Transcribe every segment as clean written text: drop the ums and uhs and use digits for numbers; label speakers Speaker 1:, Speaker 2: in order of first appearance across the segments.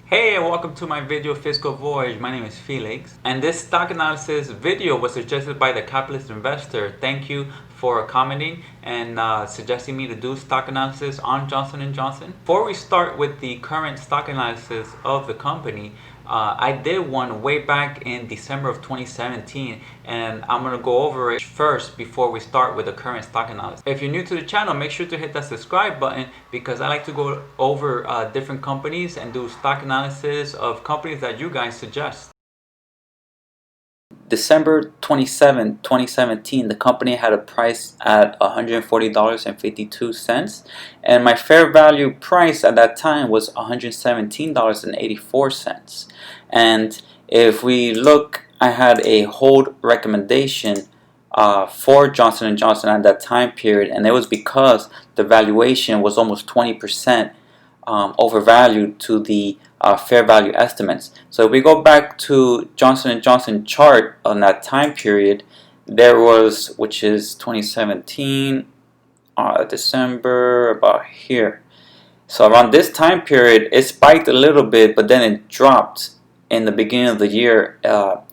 Speaker 1: Hey, and welcome to my video Fiscal Voyage. My name is Felix, and this stock analysis video was suggested by the Capitalist Investor. Thank you for commenting and suggesting me to do stock analysis on Johnson & Johnson. Before we start with the current stock analysis of the company, I did one way back in December of 2017, and I'm going to go over it first before we start with the current stock analysis. If you're new to the channel, make sure to hit that subscribe button because I like to go over different companies and do stock analysis of companies that you guys suggest. December 27, 2017, the company had a price at $140.52, and my fair value price at that time was $117.84. And if we look, I had a hold recommendation for Johnson & Johnson at that time period, and it was because the valuation was almost 20% overvalued to the fair value estimates. So if we go back to Johnson & Johnson chart on that time period, there was, which is 2017, December, about here. So around this time period, it spiked a little bit, but then it dropped in the beginning of the year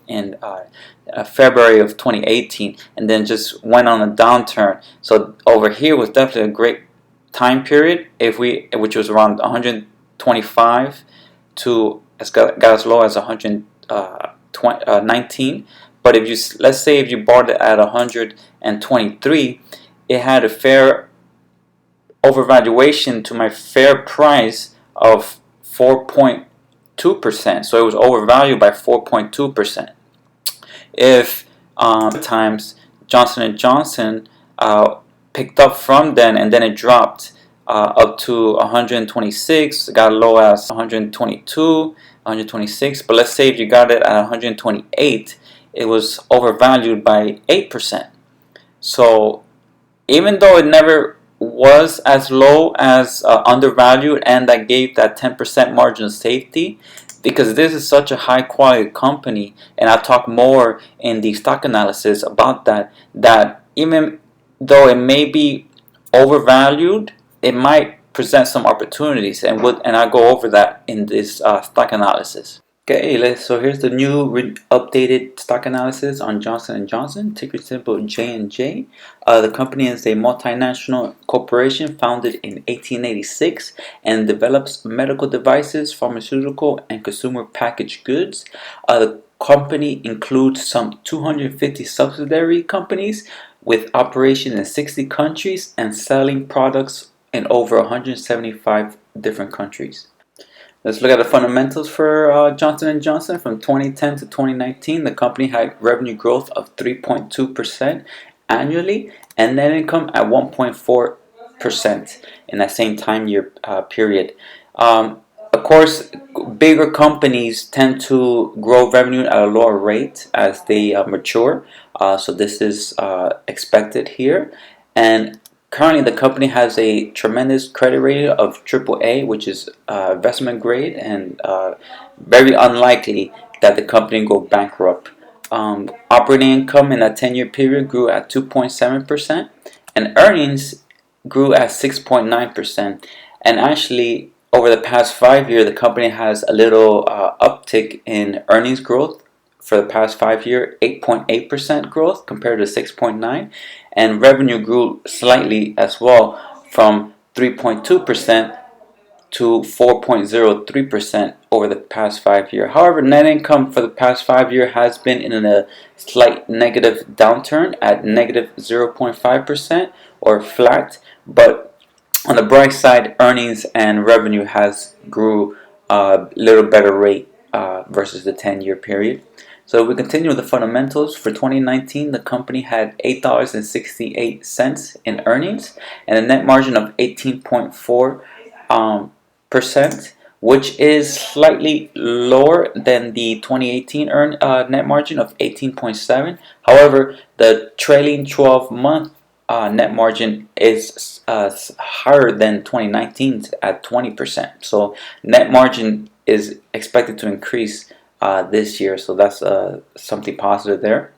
Speaker 1: in February of 2018, and then just went on a downturn. So over here was definitely a great time period, which was around 125 to got as low as 119. But if you, let's say if you bought it at 123, it had a fair overvaluation to my fair price of 4.2%. So it was overvalued by 4.2%. If times Johnson & Johnson picked up from then, and then it dropped up to 126, got low as 122, 126. But let's say if you got it at 128, it was overvalued by 8%. So even though it never was as low as undervalued, and that gave that 10% margin of safety, because this is such a high quality company, and I'll talk more in the stock analysis about that even though it may be overvalued, it might present some opportunities, and I'll go over that in this stock analysis. Okay, so here's the new updated stock analysis on Johnson & Johnson, ticker symbol J&J. The company is a multinational corporation founded in 1886 and develops medical devices, pharmaceutical, and consumer packaged goods. The company includes some 250 subsidiary companies with operations in 60 countries and selling products in over 175 different countries. Let's look at the fundamentals for Johnson & Johnson. From 2010 to 2019, the company had revenue growth of 3.2% annually and net income at 1.4% in that same time year period. Of course, bigger companies tend to grow revenue at a lower rate as they mature. So this is expected here. And currently, the company has a tremendous credit rating of AAA, which is investment grade, and very unlikely that the company go bankrupt. Operating income in that 10-year period grew at 2.7%, and earnings grew at 6.9%. And actually, over the past 5 years, the company has a little uptick in earnings growth. For the past 5 years, 8.8% growth compared to 6.9%, and revenue grew slightly as well from 3.2% to 4.03% over the past 5 years. However, net income for the past 5 years has been in a slight negative downturn at negative 0.5% or flat, but on the bright side, earnings and revenue has grew a little better rate versus the 10-year period. So we continue with the fundamentals. For 2019, the company had $8.68 in earnings and a net margin of 18.4%, which is slightly lower than the 2018 net margin of 18.7%. However, the trailing 12-month net margin is higher than 2019 at 20%. So net margin is expected to increase this year, so that's something positive there.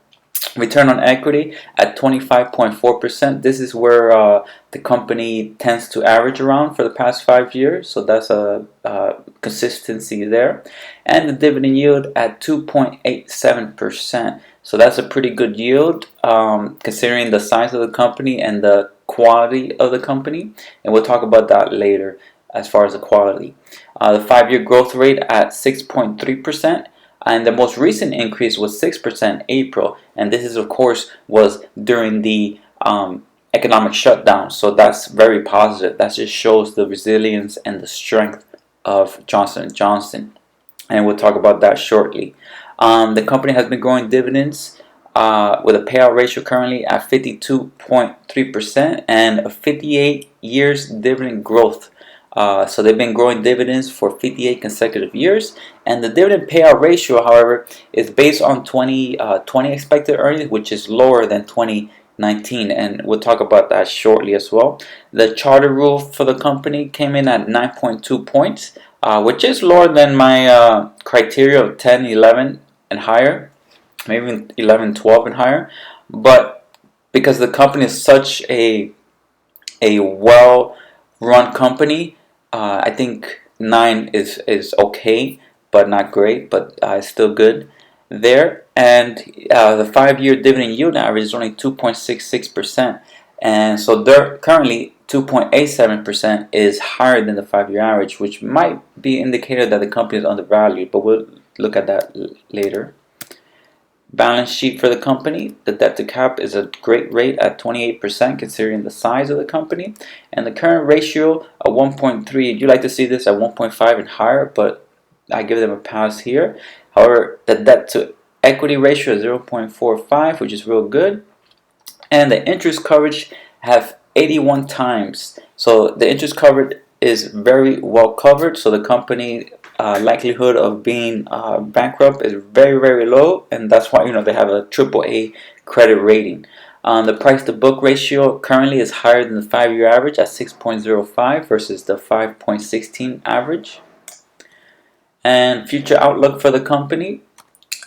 Speaker 1: Return on equity at 25.4%. This is where the company tends to average around for the past 5 years. So that's a consistency there. And the dividend yield at 2.87%. So that's a pretty good yield considering the size of the company and the quality of the company. And we'll talk about that later as far as the quality. The 5-year growth rate at 6.3%. And the most recent increase was 6% April, and this is of course was during the economic shutdown. So that's very positive. That just shows the resilience and the strength of Johnson & Johnson, and we'll talk about that shortly. The company has been growing dividends with a payout ratio currently at 52.3% and a 58 years dividend growth. So they've been growing dividends for 58 consecutive years, and the dividend payout ratio, however, is based on 2020 expected earnings, which is lower than 2019, and we'll talk about that shortly as well. The charter rule for the company came in at 9.2 points, which is lower than my criteria of 10, 11 and higher, maybe even 11, 12 and higher. But because the company is such a well-run company, I think 9 is okay, but not great, but it's still good there. And the 5-year dividend yield average is only 2.66%, and so they're currently 2.87% is higher than the 5-year average, which might be an indicator that the company is undervalued, but we'll look at that later. Balance sheet for the company, the debt to cap is a great rate at 28% considering the size of the company, and the current ratio of 1.3. You like to see this at 1.5 and higher, but I give them a pass here. However, the debt to equity ratio is 0.45, which is real good, and the interest coverage have 81 times. So the interest coverage is very well covered, so the company likelihood of being bankrupt is very, very low, and that's why they have a AAA credit rating. The price to book ratio currently is higher than the 5-year average at 6.05 versus the 5.16 average. And future outlook for the company,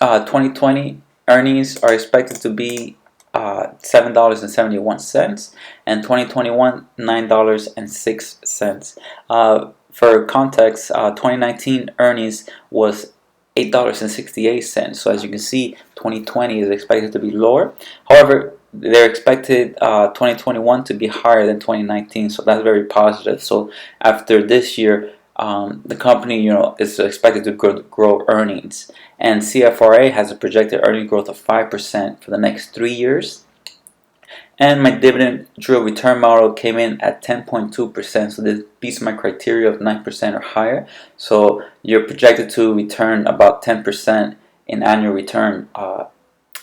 Speaker 1: 2020 earnings are expected to be $7.71, and 2021 $9.06. For context, 2019 earnings was $8.68. So as you can see, 2020 is expected to be lower. However, they're expected 2021 to be higher than 2019. So that's very positive. So after this year, the company is expected to grow earnings. And CFRA has a projected earnings growth of 5% for the next 3 years. And my dividend drill return model came in at 10.2%, so this beats my criteria of 9% or higher. So you're projected to return about 10% in annual return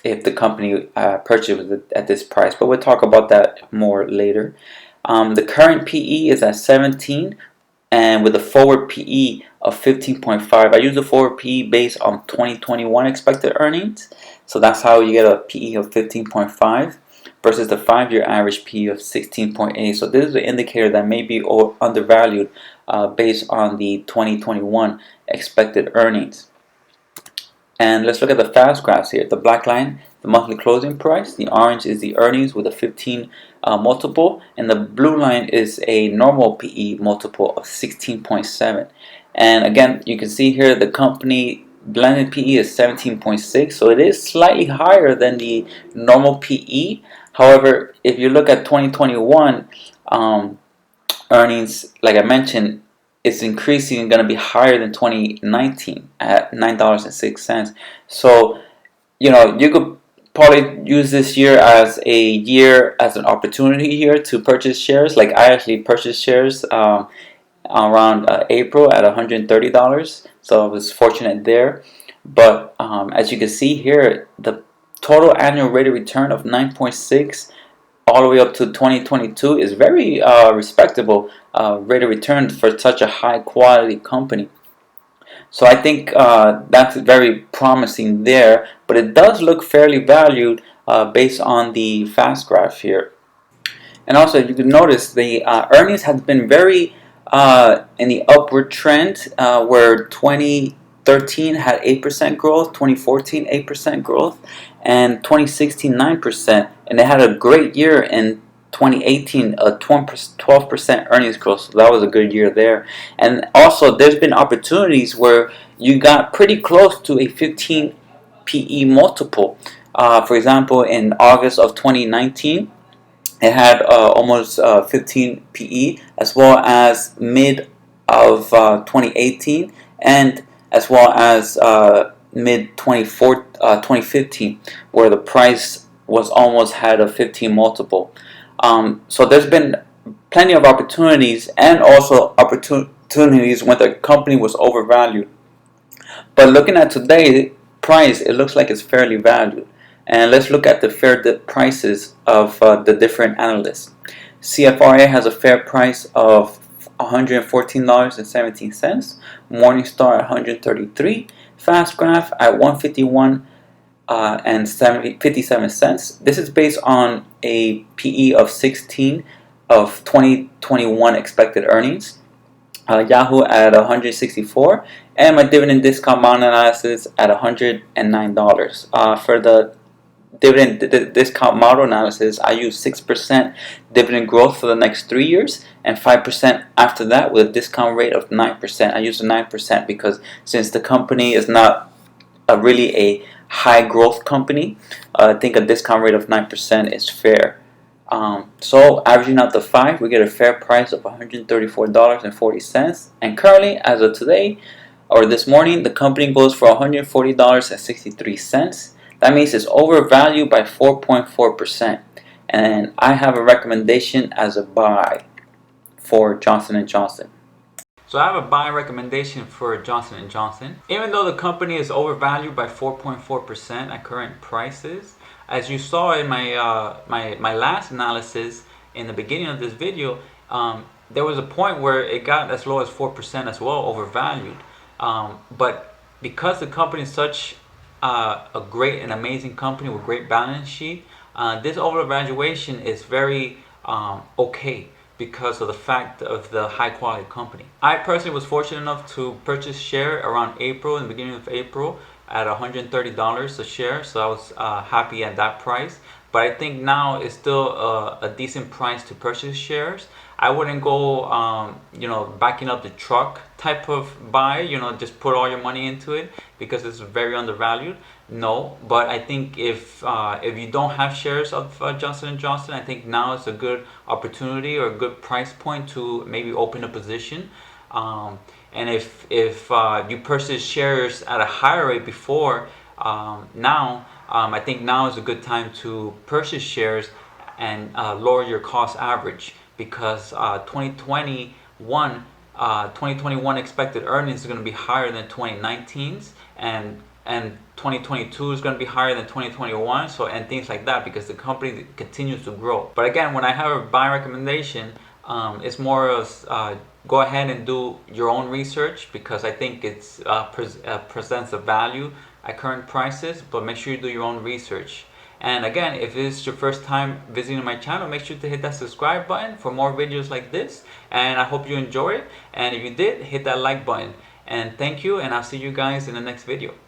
Speaker 1: if the company purchases it at this price. But we'll talk about that more later. The current PE is at 17, and with a forward PE of 15.5. I use the forward PE based on 2021 expected earnings. So that's how you get a PE of 15.5. versus the 5-year average PE of 16.8. So this is an indicator that may be undervalued based on the 2021 expected earnings. And let's look at the fast graphs here. The black line, the monthly closing price. The orange is the earnings with a 15 multiple. And the blue line is a normal PE multiple of 16.7. And again, you can see here the company blended PE is 17.6. So it is slightly higher than the normal PE. However, if you look at 2021 earnings, like I mentioned, it's increasing and going to be higher than 2019 at $9.06. So, you could probably use this year as an opportunity here to purchase shares. Like I actually purchased shares around April at $130. So I was fortunate there. But as you can see here, the total annual rate of return of 9.6 all the way up to 2022 is very respectable rate of return for such a high quality company. So I think that's very promising there, but it does look fairly valued based on the fast graph here. And also you can notice the earnings have been very in the upward trend where 20 2013 had 8% growth, 2014 8% growth, and 2016 9%. And they had a great year in 2018, a 12% earnings growth. So that was a good year there. And also, there's been opportunities where you got pretty close to a 15 PE multiple. For example, in August of 2019, it had almost 15 PE, as well as mid of 2018, and as well as mid 2015, where the price was almost had a 15 multiple. So there's been plenty of opportunities, and also opportunities when the company was overvalued. But looking at today's price, it looks like it's fairly valued. And let's look at the fair prices of the different analysts. CFRA has a fair price of $114.17, Morningstar at $133, FastGraph at $151 and 57 cents. This is based on a PE of 16 of 2021 expected earnings. Yahoo at $164, and my dividend discount model analysis at $109. For the dividend discount model analysis, I use 6% dividend growth for the next 3 years and 5% after that, with a discount rate of 9%. I use the 9% because since the company is not really a high growth company, I think a discount rate of 9% is fair. So averaging out the 5, we get a fair price of $134.40. And currently, as of today, or this morning, the company goes for $140.63. That means it's overvalued by 4.4%. And I have a recommendation as a buy for Johnson & Johnson. So I have a buy recommendation for Johnson & Johnson. Even though the company is overvalued by 4.4% at current prices, as you saw in my my last analysis in the beginning of this video, there was a point where it got as low as 4% as well, overvalued. But because the company is such a great and amazing company with great balance sheet, this overvaluation is very okay, because of the fact of the high quality company. I personally was fortunate enough to purchase share around April, in the beginning of April, at $130 a share, so I was happy at that price. But I think now it's still a decent price to purchase shares. I wouldn't go backing up the truck type of buy, just put all your money into it because it's very undervalued. No, but I think if you don't have shares of Johnson & Johnson, I think now is a good opportunity or a good price point to maybe open a position. And if you purchase shares at a higher rate before now, I think now is a good time to purchase shares and lower your cost average, because 2021 expected earnings is going to be higher than 2019's, and 2022 is going to be higher than 2021, and things like that, because the company continues to grow. But again, when I have a buy recommendation, it's more of go ahead and do your own research, because I think it's presents a value at current prices, but make sure you do your own research. And again, if this is your first time visiting my channel, make sure to hit that subscribe button for more videos like this, and I hope you enjoy it. And if you did, hit that like button. And thank you, and I'll see you guys in the next video.